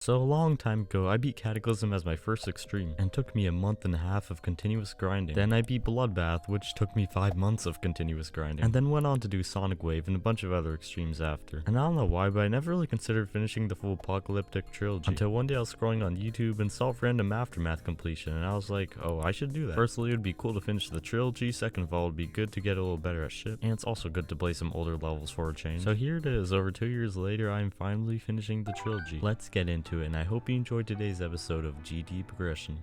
So a long time ago, I beat Cataclysm as my first extreme, and took me a month and a half of continuous grinding. Then I beat Bloodbath, which took me 5 months of continuous grinding, and then went on to do Sonic Wave and a bunch of other extremes after. And I don't know why, but I never really considered finishing the full Apocalyptic Trilogy, until one day I was scrolling on YouTube and saw random Aftermath completion, and I was like, oh, I should do that. Firstly, it would be cool to finish the trilogy, second of all, it would be good to get a little better at ship, and it's also good to play some older levels for a change. So here it is, over 2 years later, I am finally finishing the trilogy. Let's get into it, and I hope you enjoyed today's episode of GD Progression.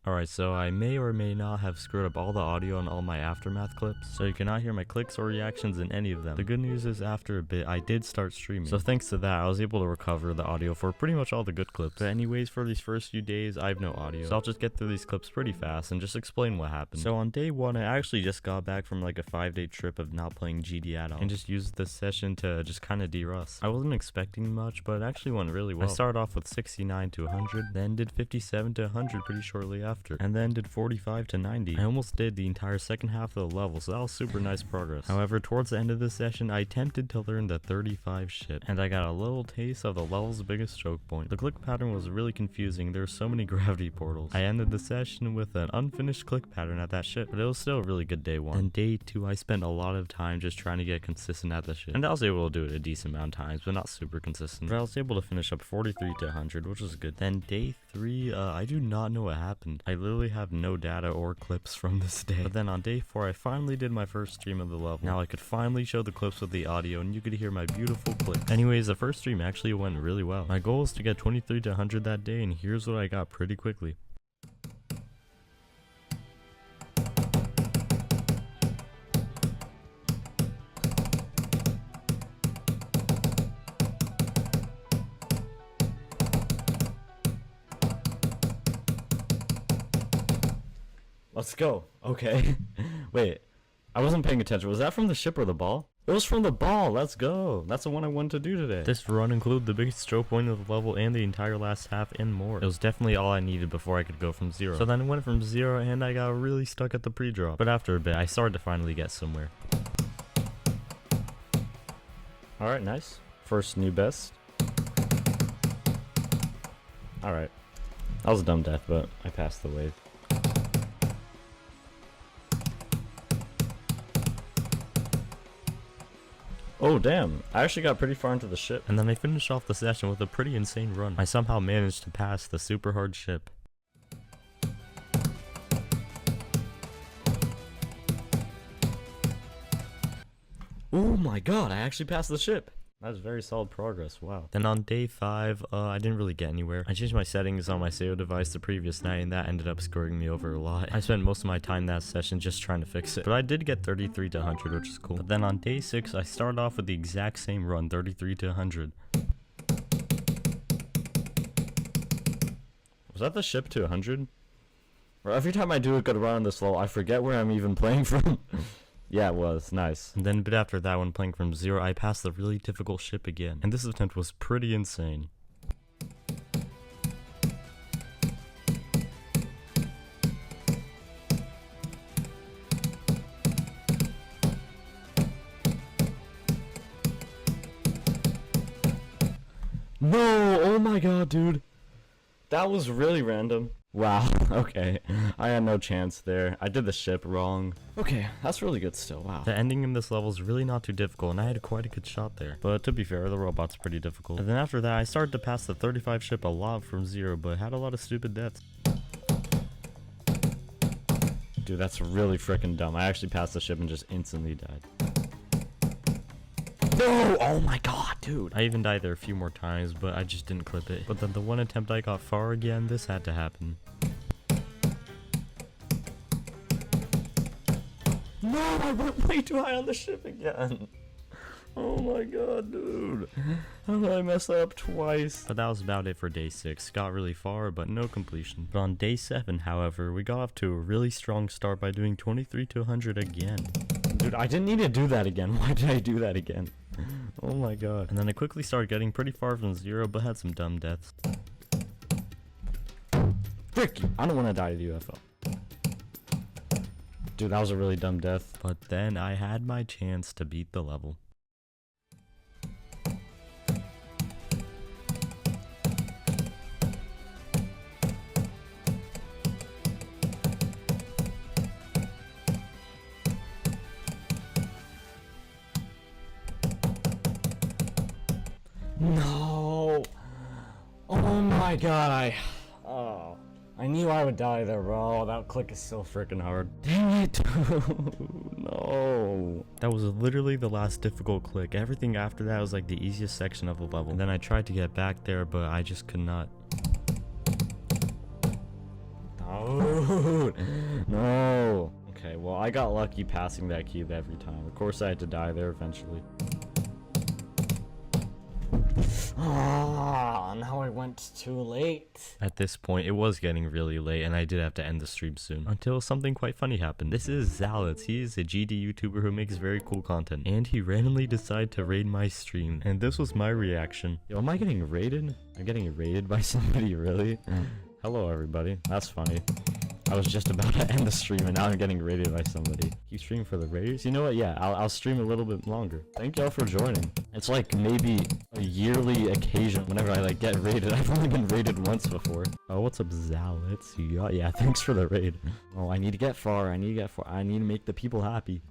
Alright, so I may or may not have screwed up all the audio on all my Aftermath clips, so you cannot hear my clicks or reactions in any of them. The good news is after a bit, I did start streaming, so thanks to that, I was able to recover the audio for pretty much all the good clips. But anyways, for these first few days, I have no audio, so I'll just get through these clips pretty fast and just explain what happened. So on day 1, I actually just got back from like a 5-day trip of not playing GD at all, and just used this session to just kind of de-rust. I wasn't expecting much, but it actually went really well. I started off with 69 to 100, then did 57 to 100 pretty shortly after, and then did 45 to 90. I almost did the entire second half of the level, so that was super nice progress. However, towards the end of the session, I attempted to learn the 35 ship, and I got a little taste of the level's biggest choke point. The click pattern was really confusing, there were so many gravity portals. I ended the session with an unfinished click pattern at that ship, but it was still a really good day 1. And day 2, I spent a lot of time just trying to get consistent at the ship, and I was able to do it a decent amount of times, but not super consistent. But I was able to finish up 43 to 100, which was good. Then day 3, I do not know what happened. I literally have no data or clips from this day. But then on day 4, I finally did my first stream of the level. Now I could finally show the clips with the audio, and you could hear my beautiful click. Anyways, the first stream actually went really well. My goal was to get 23 to 100 that day, and here's what I got pretty quickly. Let's go. Okay. Wait, I wasn't paying attention. Was that from the ship or the ball? It was from the ball. Let's go. That's the one I wanted to do today. This run included the biggest stroke point of the level and the entire last half and more. It was definitely all I needed before I could go from 0. So then it went from 0 and I got really stuck at the pre-drop. But after a bit, I started to finally get somewhere. Alright, nice. First new best. Alright. That was a dumb death, but I passed the wave. Oh damn, I actually got pretty far into the ship. And then I finished off the session with a pretty insane run. I somehow managed to pass the super hard ship. Oh my god, I actually passed the ship. That's very solid progress, wow. Then on day 5, I didn't really get anywhere. I changed my settings on my save device the previous night, and that ended up screwing me over a lot. I spent most of my time that session just trying to fix it. But I did get 33 to 100, which is cool. But then on day 6, I started off with the exact same run, 33 to 100. Was that the ship to 100? Or every time I do a good run on this level, I forget where I'm even playing from. Yeah, it was. Nice. And then a bit after that, when playing from 0, I passed the really difficult ship again. And this attempt was pretty insane. No! Oh my god, dude. That was really random. Wow, okay. I had no chance there. I did the ship wrong. Okay, that's really good still, wow. The ending in this level is really not too difficult, and I had quite a good shot there. But to be fair, the robot's pretty difficult. And then after that, I started to pass the 35 ship a lot from 0, but had a lot of stupid deaths. Dude, that's really freaking dumb. I actually passed the ship and just instantly died. No! Oh my god, dude. I even died there a few more times, but I just didn't clip it. But then the one attempt I got far again, this had to happen. No, I went way too high on the ship again. Oh my god, dude. How did I mess up twice? But that was about it for day 6. Got really far, but no completion. But on day 7, however, we got off to a really strong start by doing 23 to 100 again. Dude, I didn't need to do that again. Why did I do that again? Oh my god. And then I quickly started getting pretty far from 0, but had some dumb deaths. Frick! I don't want to die to the UFO. Dude, that was a really dumb death. But then I had my chance to beat the level. No! Oh my god, I knew I would die there, bro. That click is so freaking hard. Dang it! No. That was literally the last difficult click. Everything after that was like the easiest section of the level. And then I tried to get back there, but I just could not. No. Okay, well, I got lucky passing that cube every time. Of course, I had to die there eventually. Now I went too late. At this point, it was getting really late, and I did have to end the stream soon. Until something quite funny happened. This is Zalets. He is a GD YouTuber who makes very cool content. And he randomly decided to raid my stream. And this was my reaction. Yo, am I getting raided? I'm getting raided by somebody, really? Hello, everybody. That's funny. I was just about to end the stream and now I'm getting raided by somebody. Keep streaming for the raiders? You know what? Yeah, I'll stream a little bit longer. Thank y'all for joining. It's like maybe a yearly occasion whenever I like get raided. I've only been raided once before. Oh, what's up, Zalets? Yeah, thanks for the raid. Oh, I need to get far. I need to make the people happy.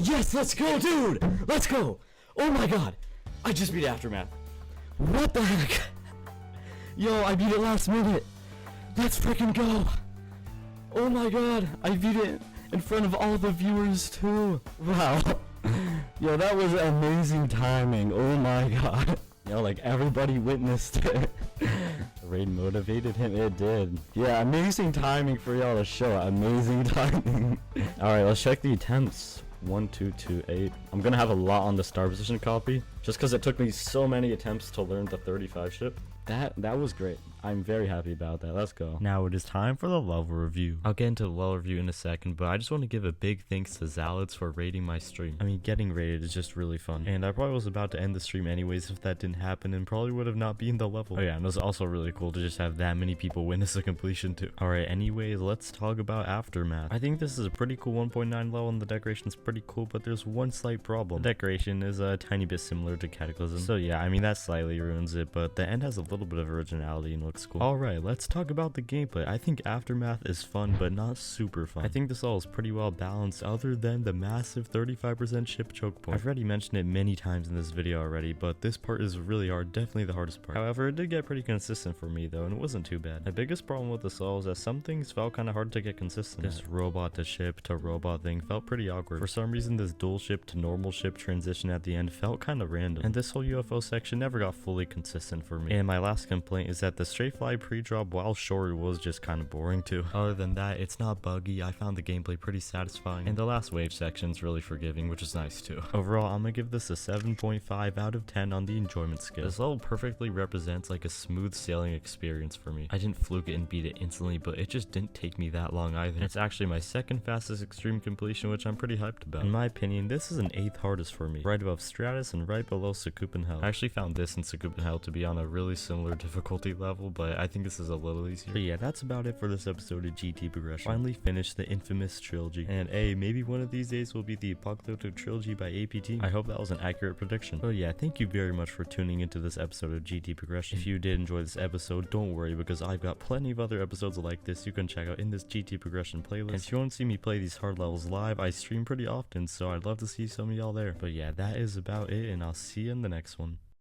Yes, let's go, dude! Let's go! Oh my god! I just beat Aftermath. What the heck? Yo, I beat it last minute. Let's freaking go! Oh my god, I beat it in front of all the viewers too. Wow. Yo, that was amazing timing. Oh my god. Yo, like everybody witnessed it. The raid motivated him. It did. Yeah, amazing timing for y'all to show. Amazing timing. Alright, let's check the attempts. 1, 2, 2, 8. I'm gonna have a lot on the star position copy just because it took me so many attempts to learn the 35 ship. That was great. I'm very happy about that. Let's go. Now it is time for the level review. I'll get into the level review in a second, but I just want to give a big thanks to Zalets for raiding my stream. I mean, getting raided is just really fun. And I probably was about to end the stream anyways if that didn't happen and probably would have not been the level. Oh yeah, and it was also really cool to just have that many people witness the completion too. Alright, anyways, let's talk about Aftermath. I think this is a pretty cool 1.9 level and the decoration's pretty cool, but there's one slight problem. The decoration is a tiny bit similar to Cataclysm. So yeah, I mean, that slightly ruins it, but the end has a little bit of originality and looks cool. Alright, let's talk about the gameplay. I think Aftermath is fun, but not super fun. I think this all is pretty well balanced other than the massive 35% ship choke point. I've already mentioned it many times in this video already, but this part is really hard, definitely the hardest part. However, it did get pretty consistent for me though, and it wasn't too bad. My biggest problem with this all is that some things felt kind of hard to get consistent. This robot to ship to robot thing felt pretty awkward. For some reason, this dual ship to normal ship transition at the end felt kind of random, and this whole UFO section never got fully consistent for me. And my last complaint is that the straight fly pre-drop, while short, was just kind of boring too. Other than that, it's not buggy. I found the gameplay pretty satisfying, and the last wave section's really forgiving, which is nice too. Overall, I'm gonna give this a 7.5 out of 10 on the enjoyment scale. This level perfectly represents like a smooth sailing experience for me. I didn't fluke it and beat it instantly, but it just didn't take me that long either. And it's actually my second fastest extreme completion, which I'm pretty hyped about. In my opinion, this is an 8th hardest for me, right above Stratus and right below Sakup and Hell. I actually found this in Sakup and Hell to be on a really similar difficulty level, but I think this is a little easier. But yeah, that's about it for this episode of GT Progression. Finally finished the infamous trilogy, and hey, maybe one of these days will be the Apocalyptic Trilogy by APT. I hope that was an accurate prediction. But yeah, thank you very much for tuning into this episode of GT Progression. If you did enjoy this episode, don't worry, because I've got plenty of other episodes like this you can check out in this GT Progression playlist. And if you want to see me play these hard levels live, I stream pretty often, so I'd love to see some of y'all there. But yeah, that is about it, and I'll see you in the next one.